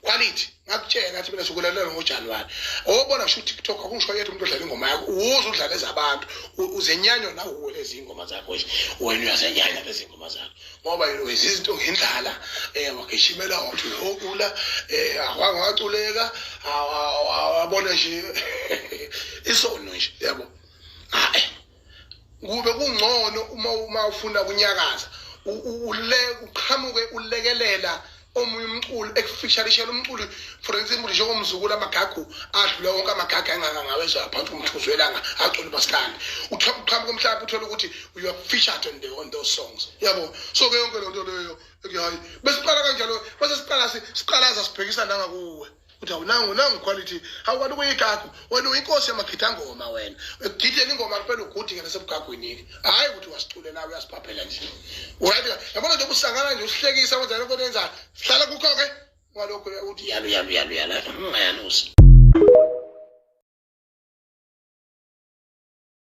quality ngakutshela ngathi mina sokulalela ngoJanuary obona sho TikTok akungisho yethu umuntu odlala ingoma yakho uwuze udlala ezabantu uzenyanyo nawo lezi ingoma zakho nje wena uyazenyanya lezi ingoma zakho ngoba izinto ngendlala wakishimela wathi ukula akwangaculeka awabona nje isono nje yabo kube kungcono uma ufuna kunyakaza uqhamuke ulekelela omunye umculo ekufishalishela umculo for example njengomzukulu amagagu adlula wonke amagagu angangawezwa phansi kumthuzwelanga acula basikandi uqhamuka mhlawumbe uthola ukuthi you are featured on those songs yabo so ke yonke lento leyo hayi besiqala kanjalo bese siqalaza sibhekisa nanga kuwe uthi awunangu quality awukwazi ukuyigagu wena uyinkosi yamagida ngoma wena egidela ingoma kuphela ugudi ngene sebugagwini hayi ukuthi wasicule nawe uyasiphaphela nje uyathi yabona nje usangana nje usihlekisa wenza into enzayo sihlala kukho ke ngalokho uthi yalo ungayalusi